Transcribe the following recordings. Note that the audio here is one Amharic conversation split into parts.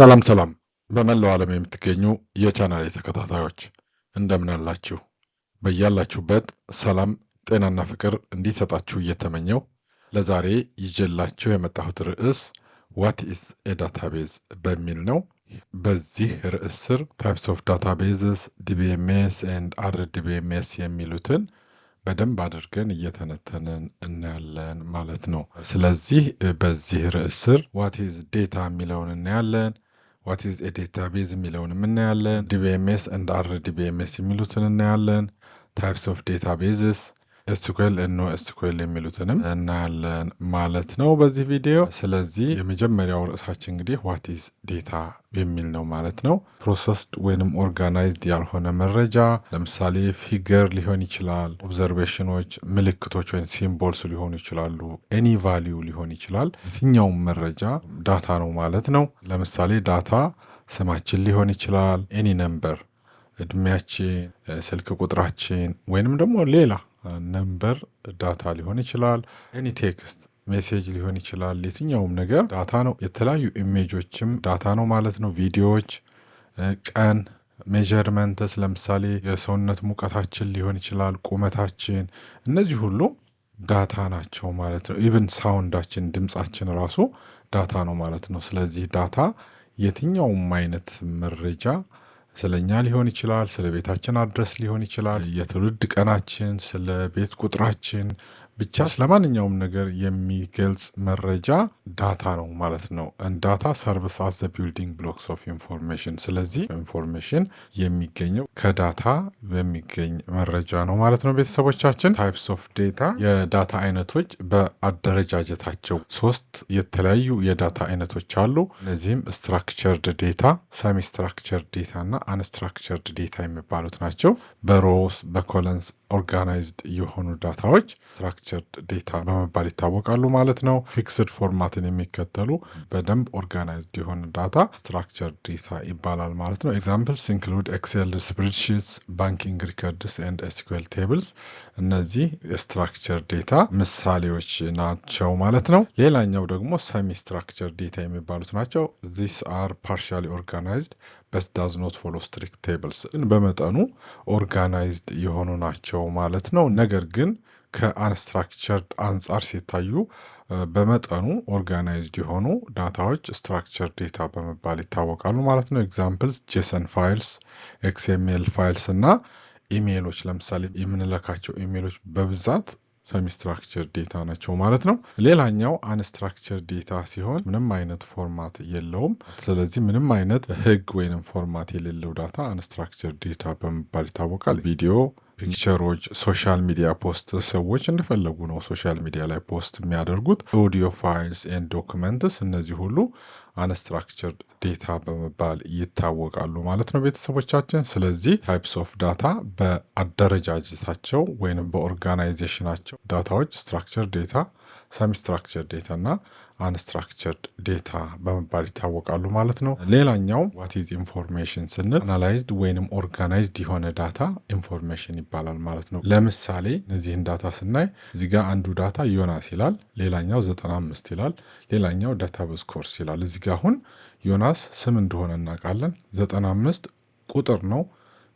ሰላም በመላው ዓለም የምትገኙ የቻናሌ ተከታታዮች እንደምን አላችሁ? በያላችሁበት ሰላም ጤናና ፍቅር እንዲሰጣችሁ እየተመኘው ለዛሬ ይዤላችሁ የመጣሁት ርዕስ ዋት ኢዝ ኤ ዳታቤዝ በሚል ነው። በዚህ ርዕስ ስር ታይፕስ ኦፍ ዳታቤዝስ፣ ዲቢኤምኤስ ኤንድ አርዲቢኤምኤስ የሚሉትን በደንብ አድርገን እየተነተንን እናያለን ማለት ነው። ስለዚህ በዚህ ርዕስ ስር ዋት ኢዝ ዴታ የሚለውን እናያለን። ዋት ኢዝ ኤ ዴታቤዝ የሚለውን እናያለን። ዲቢኤምኤስ ኤንድ አርዲቢኤምኤስ የሚሉትን እናያለን። ታይፕስ ኦፍ ዴታቤዝስ፣ ኤስኩኤል እና ኖ ኤስኩኤል የሚሉትንም እናያለን ማለት ነው በዚህ ቪዲዮ። ስለዚህ የመጀመሪያው ርዕሳችን እንግዲህ ዋት ኢዝ ዴታ የሚል ነው ማለት ነው። ፕሮሰስድ ወይንም ኦርጋናይዝድ ያልሆነ መረጃ፣ ለምሳሌ ፊገር ሊሆን ይችላል፣ ኦብዘርቬሽኖች፣ ምልክቶች ወይም ሲምቦልስ ሊሆኑ ይችላሉ፣ ኤኒ ቫሊዩ ሊሆን ይችላል። የትኛውም መረጃ ዳታ ነው ማለት ነው። ለምሳሌ ዳታ ስማችን ሊሆን ይችላል፣ ኤኒ ነምበር፣ እድሜያችን፣ ስልክ ቁጥራችን ወይንም ደግሞ ሌላ ነምበር ዳታ ሊሆን ይችላል። ኤኒ ቴክስት ሜሴጅ ሊሆን ይችላል። የትኛውም ነገር ዳታ ነው። የተለያዩ ኢሜጆችም ዳታ ነው ማለት ነው። ቪዲዮዎች፣ ቀን፣ ሜዠርመንትስ ለምሳሌ የሰውነት ሙቀታችን ሊሆን ይችላል፣ ቁመታችን፣ እነዚህ ሁሉ ዳታ ናቸው ማለት ነው። ኢቭን ሳውንዳችን፣ ድምጻችን ራሱ ዳታ ነው ማለት ነው። ስለዚህ ዳታ የትኛውም አይነት መረጃ ስለኛ ሊሆን ይችላል፣ ስለ ቤታችን አድረስ ሊሆን ይችላል፣ የትውልድ ቀናችን፣ ስለ ቤት ቁጥራችን፣ ብቻ ስለማንኛውም ነገር የሚገልጽ መረጃ ዳታ ነው ማለት ነው። ዳታ ሰርቭስ አዝ ዘ ቢልዲንግ ብሎክስ ኦፍ ኢንፎርሜሽን። ስለዚህ ኢንፎርሜሽን የሚገኘው ከዳታ በሚገኝ መረጃ ነው ማለት ነው። ቤተሰቦቻችን ታይፕስ ኦፍ ዴታ የዳታ አይነቶች በአደረጃጀታቸው ሶስት የተለያዩ የዳታ አይነቶች አሉ። እነዚህም ስትራክቸርድ ዴታ፣ ሰሚ ስትራክቸርድ ዴታ እና አንስትራክቸርድ ዴታ የሚባሉት ናቸው። በሮውስ በኮለንስ ኦርጋናይዝድ የሆኑ ዳታዎች ስትራክቸርድ ዴታ በመባል ይታወቃሉ ማለት ነው። ፊክስድ ፎርማትን የሚከተሉ በደንብ ኦርጋናይዝድ የሆነ ዳታ ስትራክቸርድ ዴታ ይባላል ማለት ነው። ኤግዛምፕልስ ኢንክሉድ ኤክሴል ስፕሬድሺትስ፣ ባንኪንግ ሪከርድስ ኤንድ ኤስኩኤል ቴብልስ። እነዚህ ስትራክቸርድ ዴታ ምሳሌዎች ናቸው ማለት ነው። ሌላኛው ደግሞ ሰሚ ስትራክቸርድ ዴታ የሚባሉት ናቸው። ዚስ አር ፓርሻሊ ኦርጋናይዝድ በት ዳዝ ኖት ፎሎ ስትሪክት ቴብልስ። በመጠኑ ኦርጋናይዝድ የሆኑ ናቸው ማለት ነው። ነገር ግን ከአንስትራክቸርድ አንጻር ሲታዩ በመጠኑ ኦርጋናይዝድ የሆኑ ዳታዎች ስትራክቸርድ ዴታ በመባል ይታወቃሉ ማለት ነው። ኤግዛምፕልስ ጄሰን ፋይልስ፣ ኤክስኤምኤል ፋይልስ እና ኢሜይሎች። ለምሳሌ የምንለካቸው ኢሜይሎች በብዛት ሰሚ ስትራክቸር ዴታ ናቸው ማለት ነው። ሌላኛው አንስትራክቸር ዴታ ሲሆን ምንም አይነት ፎርማት የለውም። ስለዚህ ምንም አይነት ህግ ወይንም ፎርማት የሌለው ዳታ አንስትራክቸር ዴታ በመባል ይታወቃል። ቪዲዮ፣ ፒክቸሮች፣ ሶሻል ሚዲያ ፖስት፣ ሰዎች እንደፈለጉ ነው ሶሻል ሚዲያ ላይ ፖስት የሚያደርጉት። ኦዲዮ ፋይልስ ኤንድ ዶክመንትስ፣ እነዚህ ሁሉ አንስትራክቸርድ ዴታ በመባል ይታወቃሉ ማለት ነው ቤተሰቦቻችን። ስለዚህ ታይፕስ ኦፍ ዳታ በአደረጃጀታቸው ወይም በኦርጋናይዜሽናቸው ዳታዎች ስትራክቸርድ ዴታ፣ ሰሚ ስትራክቸርድ ዴታ እና አንስትራክቸርድ ዴታ በመባል ይታወቃሉ ማለት ነው። ሌላኛው ዋት ኢዝ ኢንፎርሜሽን ስንል አናላይዝድ ወይንም ኦርጋናይዝድ የሆነ ዳታ ኢንፎርሜሽን ይባላል ማለት ነው። ለምሳሌ እነዚህን ዳታ ስናይ እዚህ ጋር አንዱ ዳታ ዮናስ ይላል፣ ሌላኛው 95 ይላል፣ ሌላኛው ዳታቤዝ ኮርስ ይላል። እዚህ ጋር አሁን ዮናስ ስም እንደሆነ እናውቃለን፣ 95 ቁጥር ነው።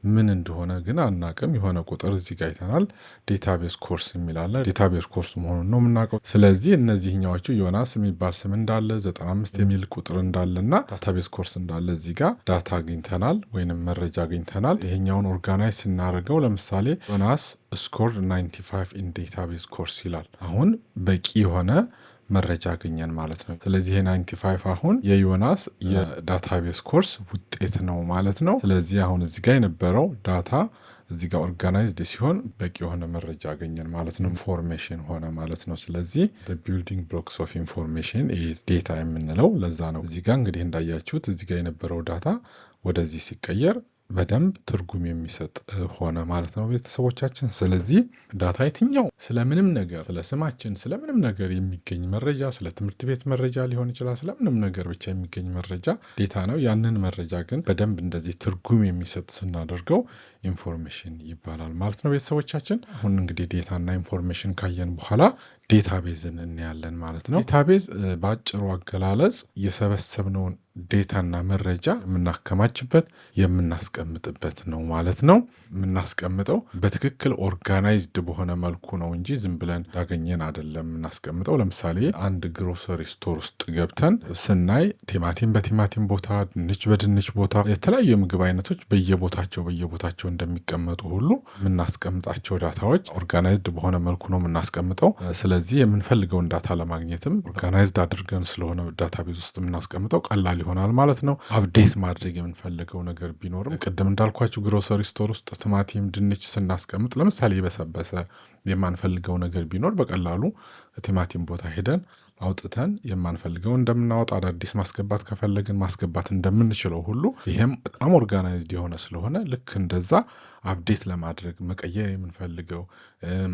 ምን እንደሆነ ግን አናቅም። የሆነ ቁጥር እዚህ ጋር አይተናል። ዴታቤዝ ኮርስ የሚላለ ዴታቤዝ ኮርስ መሆኑን ነው የምናውቀው። ስለዚህ እነዚህኛዎቹ ዮናስ የሚባል ስም እንዳለ፣ 95 የሚል ቁጥር እንዳለና ዳታቤዝ ኮርስ እንዳለ እዚህ ጋር ዳታ አግኝተናል ወይንም መረጃ አግኝተናል። ይሄኛውን ኦርጋናይዝ ስናደርገው ለምሳሌ ዮናስ ስኮርድ 95 ኢን ዴታቤዝ ኮርስ ይላል። አሁን በቂ የሆነ መረጃ አገኘን ማለት ነው። ስለዚህ 95 አሁን የዮናስ የዳታቤዝ ኮርስ ውጤት ነው ማለት ነው። ስለዚህ አሁን እዚህ ጋር የነበረው ዳታ እዚህ ጋር ኦርጋናይዝድ ሲሆን በቂ የሆነ መረጃ አገኘን ማለት ነው። ኢንፎርሜሽን ሆነ ማለት ነው። ስለዚህ ቢልዲንግ ብሎክስ ኦፍ ኢንፎርሜሽን ኢዝ ዴታ የምንለው ለዛ ነው። እዚህ ጋር እንግዲህ እንዳያችሁት እዚህ ጋር የነበረው ዳታ ወደዚህ ሲቀየር በደንብ ትርጉም የሚሰጥ ሆነ ማለት ነው ቤተሰቦቻችን። ስለዚህ ዳታ የትኛው ስለምንም ነገር፣ ስለ ስማችን፣ ስለምንም ነገር የሚገኝ መረጃ፣ ስለ ትምህርት ቤት መረጃ ሊሆን ይችላል፣ ስለምንም ነገር ብቻ የሚገኝ መረጃ ዴታ ነው። ያንን መረጃ ግን በደንብ እንደዚህ ትርጉም የሚሰጥ ስናደርገው ኢንፎርሜሽን ይባላል ማለት ነው ቤተሰቦቻችን። አሁን እንግዲህ ዴታና ኢንፎርሜሽን ካየን በኋላ ዴታቤዝን እናያለን ማለት ነው። ዴታቤዝ በአጭሩ አገላለጽ የሰበሰብነውን ዴታና መረጃ የምናከማችበት የምናስቀምጥበት ነው ማለት ነው። የምናስቀምጠው በትክክል ኦርጋናይዝድ በሆነ መልኩ ነው እንጂ ዝም ብለን እንዳገኘን አይደለም የምናስቀምጠው። ለምሳሌ አንድ ግሮሰሪ ስቶር ውስጥ ገብተን ስናይ ቲማቲም በቲማቲም ቦታ፣ ድንች በድንች ቦታ፣ የተለያዩ የምግብ አይነቶች በየቦታቸው እንደሚቀመጡ ሁሉ የምናስቀምጣቸው ዳታዎች ኦርጋናይዝድ በሆነ መልኩ ነው የምናስቀምጠው። ስለዚህ የምንፈልገውን ዳታ ለማግኘትም ኦርጋናይዝድ አድርገን ስለሆነ ዳታቤዝ ውስጥ የምናስቀምጠው ቀላል ይሆናል ማለት ነው። አፕዴት ማድረግ የምንፈልገው ነገር ቢኖርም ቅድም እንዳልኳችሁ ግሮሰሪ ስቶር ውስጥ ቲማቲም፣ ድንች ስናስቀምጥ ለምሳሌ የበሰበሰ የማንፈልገው ነገር ቢኖር በቀላሉ ቲማቲም ቦታ ሄደን አውጥተን የማንፈልገው እንደምናወጣ አዳዲስ ማስገባት ከፈለግን ማስገባት እንደምንችለው ሁሉ ይሄም በጣም ኦርጋናይዝድ የሆነ ስለሆነ ልክ እንደዛ አፕዴት ለማድረግ መቀየር የምንፈልገው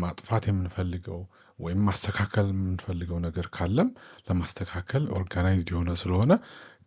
ማጥፋት የምንፈልገው ወይም ማስተካከል የምንፈልገው ነገር ካለም ለማስተካከል ኦርጋናይዝድ የሆነ ስለሆነ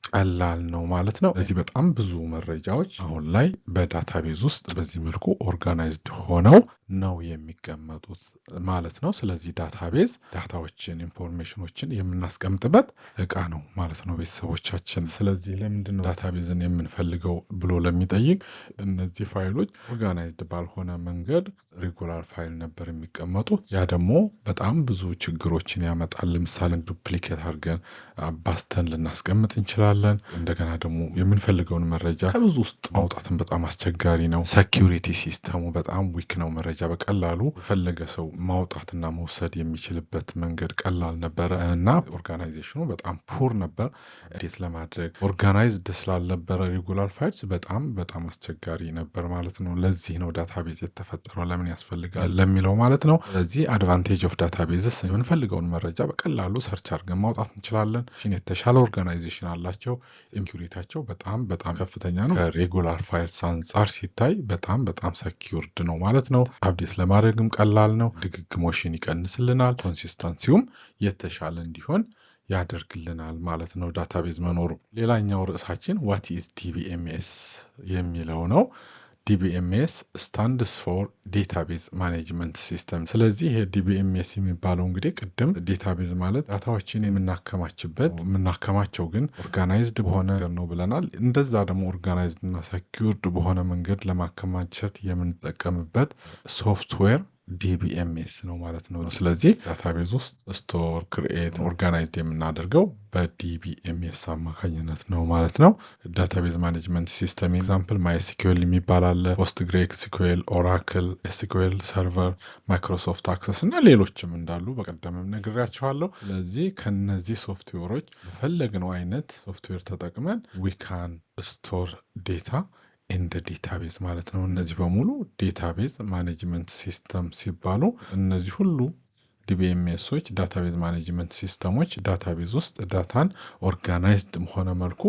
ቀላል ነው ማለት ነው። ስለዚህ በጣም ብዙ መረጃዎች አሁን ላይ በዳታቤዝ ውስጥ በዚህ መልኩ ኦርጋናይዝድ ሆነው ነው የሚቀመጡት ማለት ነው። ስለዚህ ዳታቤዝ ዳታዎችን ኢንፎርሜሽኖችን የምናስቀምጥበት እቃ ነው ማለት ነው ቤተሰቦቻችን። ስለዚህ ለምንድን ነው ዳታቤዝን የምንፈልገው ብሎ ለሚጠይቅ እነዚህ ፋይሎች ኦርጋናይዝድ ባልሆነ መንገድ ሬጉላር ፋይል ነበር የሚቀመጡት። ያ ደግሞ በጣም ብዙ ችግሮችን ያመጣል። ለምሳሌ ዱፕሊኬት አድርገን አባስተን ልናስቀምጥ እንችላለን። እንደገና ደግሞ የምንፈልገውን መረጃ ከብዙ ውስጥ ማውጣትን በጣም አስቸጋሪ ነው። ሴኩሪቲ ሲስተሙ በጣም ዊክ ነው። መረጃ በቀላሉ የፈለገ ሰው ማውጣትና መውሰድ የሚችልበት መንገድ ቀላል ነበረ እና ኦርጋናይዜሽኑ በጣም ፑር ነበር። እንዴት ለማድረግ ኦርጋናይዝድ ስላልነበረ ሬጉላር ፋይልስ በጣም አስቸጋሪ ነበር ማለት ነው። ለዚህ ነው ዳታቤዝ የተፈጠረው ለምን ያስፈልጋል ለሚለው ማለት ነው። ስለዚህ አድቫንቴጅ ኦፍ ዳታቤዝስ የምንፈልገውን መረጃ በቀላሉ ሰርች አድርገን ማውጣት እንችላለን። የተሻለ ኦርጋናይዜሽን አላቸው። ሴኩሪቲያቸው በጣም ከፍተኛ ነው። ከሬጉላር ፋይልስ አንጻር ሲታይ በጣም ሴኩርድ ነው ማለት ነው። አፕዴት ለማድረግም ቀላል ነው። ድግግሞሽን ይቀንስልናል። ኮንሲስተንሲውም የተሻለ እንዲሆን ያደርግልናል ማለት ነው ዳታቤዝ መኖሩ። ሌላኛው ርዕሳችን ዋት ኢዝ ዲቢኤምኤስ የሚለው ነው። ዲቢኤምኤስ ስታንድስ ፎር ዴታቤዝ ማኔጅመንት ሲስተም። ስለዚህ ይሄ ዲቢኤምኤስ የሚባለው እንግዲህ ቅድም ዴታቤዝ ማለት ዳታዎችን የምናከማቸው ግን ኦርጋናይዝድ በሆነ ነው ብለናል። እንደዛ ደግሞ ኦርጋናይዝድ እና ሴኩርድ በሆነ መንገድ ለማከማቸት የምንጠቀምበት ሶፍትዌር ዲቢኤምኤስ ነው ማለት ነው። ስለዚህ ዳታቤዝ ውስጥ ስቶር፣ ክሪኤት፣ ኦርጋናይዝድ የምናደርገው በዲቢኤምኤስ አማካኝነት ነው ማለት ነው። ዳታቤዝ ማኔጅመንት ሲስተም ኤግዛምፕል ማይኤስኪዩኤል የሚባል አለ፣ ፖስትግሬስኪዩኤል፣ ኦራክል፣ ኤስኪዩኤል ሰርቨር፣ ማይክሮሶፍት አክሰስ እና ሌሎችም እንዳሉ በቀደምም ነግሬያችኋለሁ። ስለዚህ ከነዚህ ሶፍትዌሮች በፈለግነው አይነት ሶፍትዌር ተጠቅመን ዊካን ስቶር ዴታ እንደ ዴታቤዝ ማለት ነው። እነዚህ በሙሉ ዴታቤዝ ማኔጅመንት ሲስተም ሲባሉ እነዚህ ሁሉ ዲቢኤምኤሶች ዳታቤዝ ማኔጅመንት ሲስተሞች ዳታቤዝ ውስጥ ዳታን ኦርጋናይዝድ በሆነ መልኩ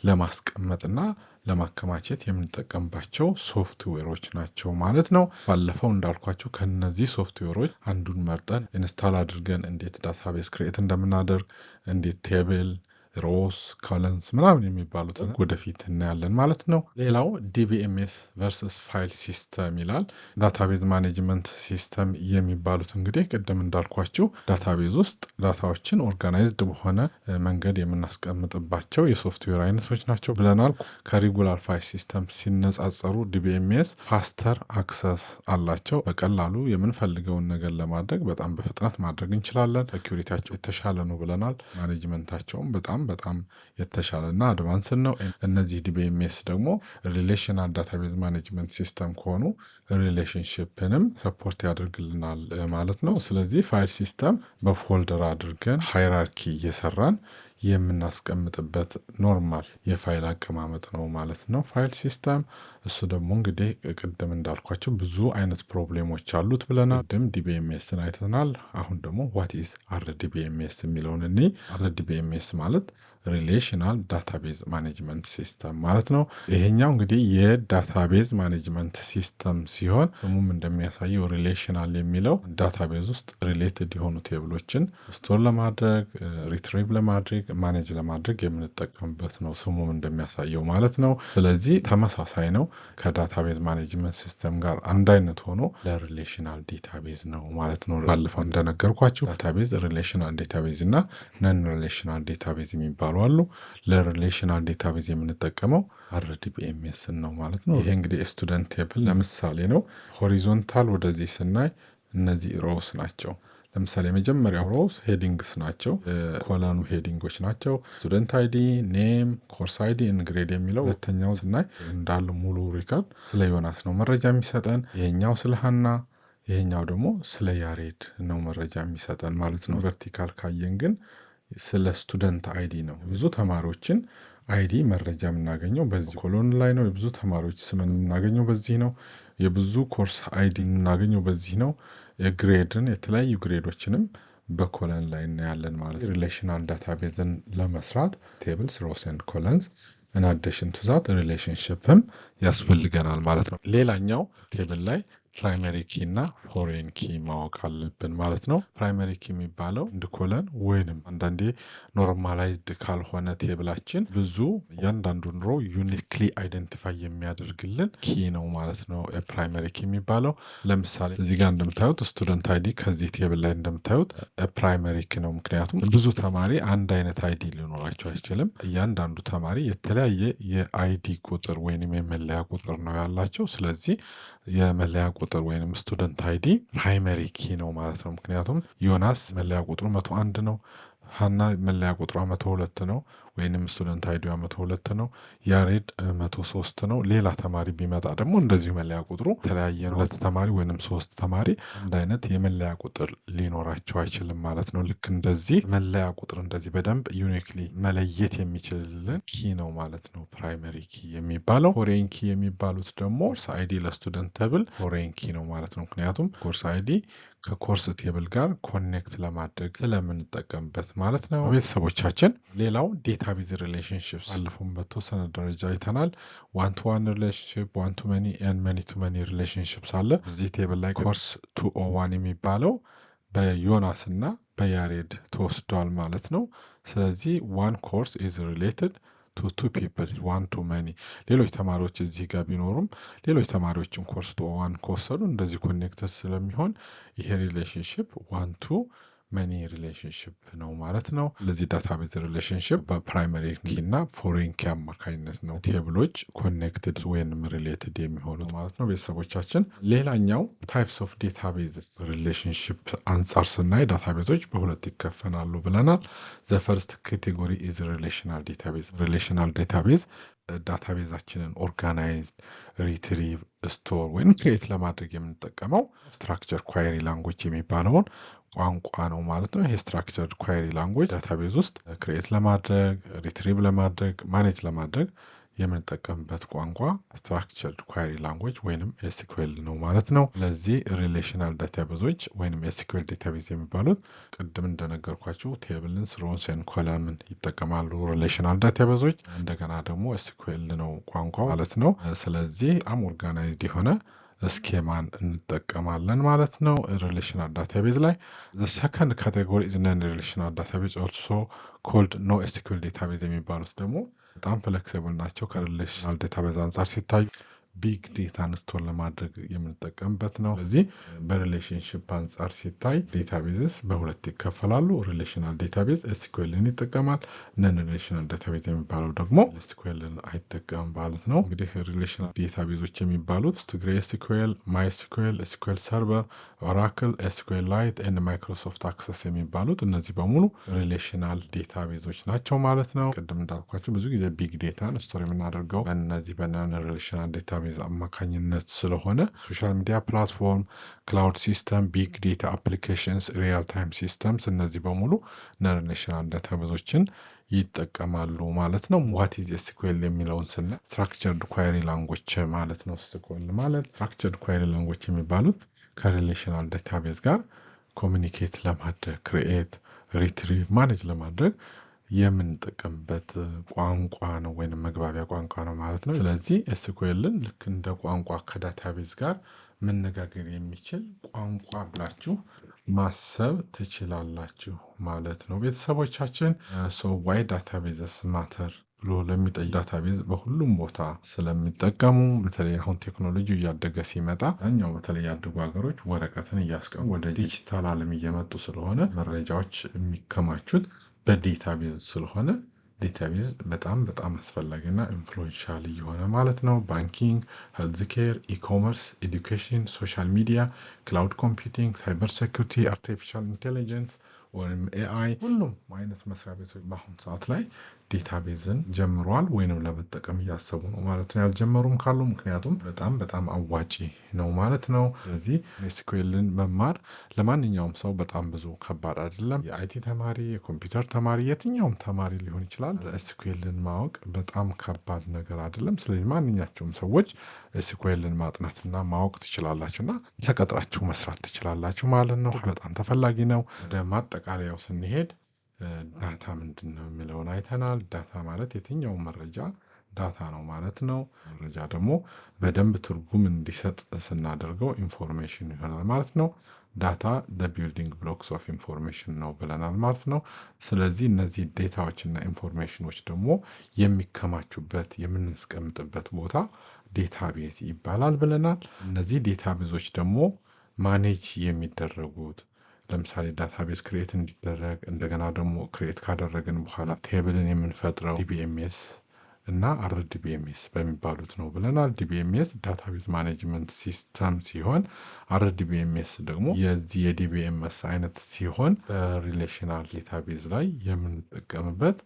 ለማስቀመጥና ለማከማቸት የምንጠቀምባቸው ሶፍትዌሮች ናቸው ማለት ነው። ባለፈው እንዳልኳቸው ከነዚህ ሶፍትዌሮች አንዱን መርጠን ኢንስታል አድርገን እንዴት ዳታቤዝ ክሬት እንደምናደርግ እንዴት ቴብል ሮስ ኮለንስ ምናምን የሚባሉትን ወደፊት እናያለን ማለት ነው። ሌላው ዲቢኤምኤስ ቨርሰስ ፋይል ሲስተም ይላል። ዳታቤዝ ማኔጅመንት ሲስተም የሚባሉት እንግዲህ ቅድም እንዳልኳችሁ ዳታቤዝ ውስጥ ዳታዎችን ኦርጋናይዝድ በሆነ መንገድ የምናስቀምጥባቸው የሶፍትዌር አይነቶች ናቸው ብለናል። ከሬጉላር ፋይል ሲስተም ሲነጻጸሩ ዲቢኤምኤስ ፋስተር አክሰስ አላቸው። በቀላሉ የምንፈልገውን ነገር ለማድረግ በጣም በፍጥነት ማድረግ እንችላለን። ሴኩሪቲያቸው የተሻለ ነው ብለናል። ማኔጅመንታቸውም በጣም የተሻለና አድቫንስድ ነው። እነዚህ ዲቢኤምኤስ ደግሞ ሪሌሽናል ዳታቤዝ ማኔጅመንት ሲስተም ከሆኑ ሪሌሽንሽፕንም ሰፖርት ያደርግልናል ማለት ነው። ስለዚህ ፋይል ሲስተም በፎልደር አድርገን ሃይራርኪ እየሰራን የምናስቀምጥበት ኖርማል የፋይል አቀማመጥ ነው ማለት ነው ፋይል ሲስተም። እሱ ደግሞ እንግዲህ ቅድም እንዳልኳቸው ብዙ አይነት ፕሮብሌሞች አሉት ብለናል። ቅድም ዲቢኤምኤስን አይተናል። አሁን ደግሞ ዋት ኢዝ አርዲቢኤምኤስ የሚለውን እኔ አርዲቢኤምኤስ ማለት ሪሌሽናል ዳታቤዝ ማኔጅመንት ሲስተም ማለት ነው። ይሄኛው እንግዲህ የዳታቤዝ ማኔጅመንት ሲስተም ሲሆን ስሙም እንደሚያሳየው ሪሌሽናል የሚለው ዳታቤዝ ውስጥ ሪሌትድ የሆኑ ቴብሎችን ስቶር ለማድረግ ሪትሪቭ ለማድረግ ማኔጅ ለማድረግ የምንጠቀምበት ነው ስሙም እንደሚያሳየው ማለት ነው። ስለዚህ ተመሳሳይ ነው ከዳታቤዝ ማኔጅመንት ሲስተም ጋር አንድ አይነት ሆኖ ለሪሌሽናል ዴታቤዝ ነው ማለት ነው። ባለፈው እንደነገርኳችሁ ዳታቤዝ ሪሌሽናል ዴታቤዝ እና ነን ሪሌሽናል ዴታቤዝ የሚባሉ የሚባሉ አሉ። ለሪሌሽናል ዴታቤዝ የምንጠቀመው RDBMS ነው ማለት ነው። ይሄ እንግዲህ ስቱደንት ቴብል ለምሳሌ ነው። ሆሪዞንታል ወደዚህ ስናይ እነዚህ ሮውስ ናቸው። ለምሳሌ የመጀመሪያው ሮውስ ሄዲንግስ ናቸው። ኮለኑ ሄዲንጎች ናቸው። ስቱደንት አይዲ፣ ኔም፣ ኮርስ አይዲ፣ ግሬድ የሚለው። ሁለተኛው ስናይ እንዳለ ሙሉ ሪከርድ ስለ ዮናስ ነው መረጃ የሚሰጠን። ይሄኛው ስለ ሀና፣ ይሄኛው ደግሞ ስለ ያሬድ ነው መረጃ የሚሰጠን ማለት ነው። ቨርቲካል ካየን ግን ስለ ስቱደንት አይዲ ነው። ብዙ ተማሪዎችን አይዲ መረጃ የምናገኘው በዚህ ኮሎን ላይ ነው። የብዙ ተማሪዎች ስም የምናገኘው በዚህ ነው። የብዙ ኮርስ አይዲ የምናገኘው በዚህ ነው። የግሬድን የተለያዩ ግሬዶችንም በኮለን ላይ እናያለን ማለት ነው። ሪሌሽናል ዳታቤዝን ለመስራት ቴብልስ፣ ሮውስ ኤንድ ኮለንስ in addition to that ሪሌሽንሺፕም ያስፈልገናል ማለት ነው። ሌላኛው ቴብል ላይ ፕራይመሪ ኪ እና ፎሬን ኪ ማወቅ አለብን ማለት ነው። ፕራይመሪ ኪ የሚባለው እንደ ኮለን ወይንም አንዳንዴ ኖርማላይዝድ ካልሆነ ቴብላችን ብዙ እያንዳንዱን ሮ ዩኒክሊ አይደንቲፋይ የሚያደርግልን ኪ ነው ማለት ነው። ፕራይመሪ ኪ የሚባለው ለምሳሌ እዚህ ጋር እንደምታዩት ስቱደንት አይዲ ከዚህ ቴብል ላይ እንደምታዩት ፕራይመሪ ኪ ነው። ምክንያቱም ብዙ ተማሪ አንድ አይነት አይዲ ሊኖራቸው አይችልም። እያንዳንዱ ተማሪ የተለያየ የአይዲ ቁጥር ወይንም የመለያ ቁጥር ነው ያላቸው። ስለዚህ የመለያ ቁጥር ወይንም ስቱደንት አይዲ ፕራይመሪ ኪ ነው ማለት ነው። ምክንያቱም ዮናስ መለያ ቁጥሩ 101 ነው። ሀና መለያ ቁጥሯ 102 ነው ወይንም ስቱደንት አይዲዋ 102 ነው። ያሬድ 103 ነው። ሌላ ተማሪ ቢመጣ ደግሞ እንደዚሁ መለያ ቁጥሩ የተለያየ ነው። ሁለት ተማሪ ወይንም ሶስት ተማሪ አንድ አይነት የመለያ ቁጥር ሊኖራቸው አይችልም ማለት ነው። ልክ እንደዚህ መለያ ቁጥር እንደዚህ በደንብ ዩኒክሊ መለየት የሚችልልን ኪ ነው ማለት ነው ፕራይመሪ ኪ የሚባለው። ፎሬን ኪ የሚባሉት ደግሞ ኮርስ አይዲ ለስቱደንት ቴብል ፎሬን ኪ ነው ማለት ነው። ምክንያቱም ኮርስ አይዲ ከኮርስ ቴብል ጋር ኮኔክት ለማድረግ ስለምንጠቀምበት ማለት ነው። ቤተሰቦቻችን ሌላው ዴታቤዝ ሪሌሽንሺፕስ ባለፈው በተወሰነ ደረጃ አይተናል። ዋን ቱ ዋን ሪሌሽንሺፕ፣ ዋን ቱ መኒ ኤንድ መኒ ቱ መኒ ሪሌሽንሺፕስ አለ። እዚህ ቴብል ላይ ኮርስ 201 የሚባለው በዮናስ እና በያሬድ ተወስዷል ማለት ነው። ስለዚህ ዋን ኮርስ ኢዝ ሪሌትድ to two people, one to many። ሌሎች ተማሪዎች እዚህ ጋር ቢኖሩም ሌሎች ተማሪዎችን ኮርስ ቱ ዋን ከወሰዱ እንደዚህ ኮኔክተድ ስለሚሆን ይሄ ሪሌሽንሺፕ ዋን ቱ መኒ ሪሌሽንሺፕ ነው ማለት ነው። ለዚህ ዳታቤዝ ሪሌሽንሺፕ በፕራይመሪ ኪ እና ፎሬን ኪ አማካኝነት ነው ቴብሎች ኮኔክትድ ወይንም ሪሌትድ የሚሆኑት ማለት ነው። ቤተሰቦቻችን ሌላኛው ታይፕስ ኦፍ ዴታቤዝ ሪሌሽንሺፕ አንጻር ስናይ ዳታቤዞች በሁለት ይከፈላሉ ብለናል። ዘ ፈርስት ካቴጎሪ ኢዝ ሪሌሽናል ዴታቤዝ። ሪሌሽናል ዴታቤዝ ዳታቤዛችንን ኦርጋናይዝድ፣ ሪትሪቭ፣ ስቶር ወይም ክሬት ለማድረግ የምንጠቀመው ስትራክቸር ኳየሪ ላንጉጅ የሚባለውን ቋንቋ ነው ማለት ነው። ይሄ ስትራክቸርድ ኳየሪ ላንጉጅ ዳታቤዝ ውስጥ ክሬት ለማድረግ፣ ሪትሪቭ ለማድረግ፣ ማኔጅ ለማድረግ የምንጠቀምበት ቋንቋ ስትራክቸርድ ኳየሪ ላንጉጅ ወይንም ኤስኪዩኤል ነው ማለት ነው። ለዚህ ሪሌሽናል ዳታቤዞች ወይንም ኤስኪዩኤል ዳታቤዝ የሚባሉት ቅድም እንደነገርኳችሁ ቴብልን፣ ሮውስ ኤንድ ኮለምን ይጠቀማሉ ሪሌሽናል ዳታቤዞች። እንደገና ደግሞ ኤስኪዩኤል ነው ቋንቋው ማለት ነው። ስለዚህ በጣም ኦርጋናይዝድ የሆነ ስኬማን እንጠቀማለን ማለት ነው ሪሌሽናል ዳታቤዝ ላይ። the second category is non relational database also called NoSQL database የሚባሉት ደግሞ በጣም ፍሌክሲብል ናቸው። ከሪሌሽናል ዳታቤዝ አንጻር ሲታዩ ቢግ ዴታን ስቶር ለማድረግ የምንጠቀምበት ነው። ስለዚህ በሪሌሽንሺፕ አንጻር ሲታይ ዴታቤዝስ በሁለት ይከፈላሉ። ሪሌሽናል ዴታቤዝ ኤስኪዩኤልን ይጠቀማል። ነን ሪሌሽናል ዳታቤዝ የሚባለው ደግሞ ኤስኪዩኤልን አይጠቀምም ማለት ነው። እንግዲህ ሪሌሽናል ዴታቤዞች የሚባሉት PostgreSQL፣ MySQL፣ SQL ሰርቨር፣ ኦራክል፣ SQL ላይት እና ማይክሮሶፍት አክሰስ የሚባሉት እነዚህ በሙሉ ሪሌሽናል ዴታቤዞች ናቸው ማለት ነው። ቅድም እንዳልኳቸው ብዙ ጊዜ ቢግ ዴታን ስቶር የምናደርገው በእነዚህ በነን ሪሌሽናል ዴታቤዝ አማካኝነት ስለሆነ ሶሻል ሚዲያ ፕላትፎርም፣ ክላውድ ሲስተም፣ ቢግ ዴታ አፕሊኬሽንስ፣ ሪያል ታይም ሲስተምስ እነዚህ በሙሉ ነን ሪሌሽናል ዳታቤዞችን ይጠቀማሉ ማለት ነው። ዋት ኢዝ ኤስኪዩኤል የሚለውን ስናይ ስትራክቸርድ ኳየሪ ላንጉጅ ማለት ነው። ኤስኪዩኤል ማለት ስትራክቸርድ ኳየሪ ላንጉጅ የሚባሉት ከሪሌሽናል ዳታቤዝ ጋር ኮሚኒኬት ለማድረግ ክሪኤት፣ ሪትሪቭ፣ ማኔጅ ለማድረግ የምንጠቀምበት ቋንቋ ነው ወይንም መግባቢያ ቋንቋ ነው ማለት ነው። ስለዚህ ኤስኪዩኤልን ልክ እንደ ቋንቋ ከዳታቤዝ ጋር መነጋገር የሚችል ቋንቋ ብላችሁ ማሰብ ትችላላችሁ ማለት ነው። ቤተሰቦቻችን ዋይ ዳታቤዝስ ማተር ብሎ ለሚጠይቅ ዳታቤዝ በሁሉም ቦታ ስለሚጠቀሙ በተለይ አሁን ቴክኖሎጂ እያደገ ሲመጣ አብዛኛው በተለይ ያደጉ ሀገሮች ወረቀትን እያስቀሙ ወደ ዲጂታል ዓለም እየመጡ ስለሆነ መረጃዎች የሚከማቹት በዴታቤዝ ስለሆነ ዴታቤዝ በጣም አስፈላጊና ኢንፍሉዌንሻል እየሆነ ማለት ነው። ባንኪንግ፣ ሄልዝ ኬር፣ ኢኮመርስ፣ ኤዱኬሽን፣ ሶሻል ሚዲያ፣ ክላውድ ኮምፒውቲንግ፣ ሳይበር ሴኩሪቲ፣ አርቲፊሻል ኢንቴሊጀንስ ወይም ኤአይ ሁሉም አይነት መስሪያ ቤቶች በአሁኑ ሰዓት ላይ ዴታቤዝን ጀምሯል ወይንም ለመጠቀም እያሰቡ ነው ማለት ነው። ያልጀመሩም ካሉ ምክንያቱም በጣም አዋጪ ነው ማለት ነው። ስለዚህ ኤስኩኤልን መማር ለማንኛውም ሰው በጣም ብዙ ከባድ አይደለም። የአይቲ ተማሪ፣ የኮምፒውተር ተማሪ፣ የትኛውም ተማሪ ሊሆን ይችላል። ኤስኩኤልን ማወቅ በጣም ከባድ ነገር አይደለም። ስለዚህ ማንኛቸውም ሰዎች ኤስኩኤልን ማጥናትና ማወቅ ትችላላችሁ እና ተቀጥራችሁ መስራት ትችላላችሁ ማለት ነው። በጣም ተፈላጊ ነው። ወደ ማጠቃለያው ስንሄድ ዳታ ምንድን ነው የሚለውን አይተናል። ዳታ ማለት የትኛውም መረጃ ዳታ ነው ማለት ነው። መረጃ ደግሞ በደንብ ትርጉም እንዲሰጥ ስናደርገው ኢንፎርሜሽን ይሆናል ማለት ነው። ዳታ ቢልዲንግ ብሎክስ ኦፍ ኢንፎርሜሽን ነው ብለናል ማለት ነው። ስለዚህ እነዚህ ዴታዎች እና ኢንፎርሜሽኖች ደግሞ የሚከማቹበት የምናስቀምጥበት ቦታ ዴታቤዝ ይባላል ብለናል። እነዚህ ዴታቤዞች ደግሞ ማኔጅ የሚደረጉት ለምሳሌ ዳታቤዝ ክሬት እንዲደረግ እንደገና ደግሞ ክሬት ካደረግን በኋላ ቴብልን የምንፈጥረው ዲቢኤምኤስ እና አርዲቢኤምኤስ በሚባሉት ነው ብለናል። ዲቢኤምኤስ ዳታቤዝ ማኔጅመንት ሲስተም ሲሆን አርዲቢኤምኤስ ደግሞ የዚህ የዲቢኤምኤስ አይነት ሲሆን በሪሌሽናል ዴታቤዝ ላይ የምንጠቀምበት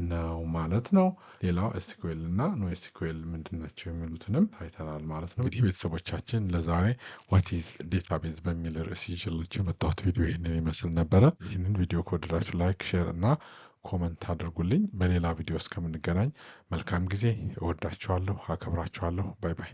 ነው ማለት ነው። ሌላው ኤስኩኤል እና ኖ ኤስኩኤል ምንድናቸው የሚሉትንም አይተናል ማለት ነው። እንግዲህ ቤተሰቦቻችን ለዛሬ ዋት ኢዝ ዴታቤዝ በሚል ርዕስ ይዤላችሁ የመጣሁት ቪዲዮ ይህንን ይመስል ነበረ። ይህንን ቪዲዮ ከወደዳችሁ ላይክ፣ ሼር እና ኮመንት አድርጉልኝ። በሌላ ቪዲዮ እስከምንገናኝ መልካም ጊዜ። እወዳችኋለሁ፣ አከብራችኋለሁ። ባይ ባይ።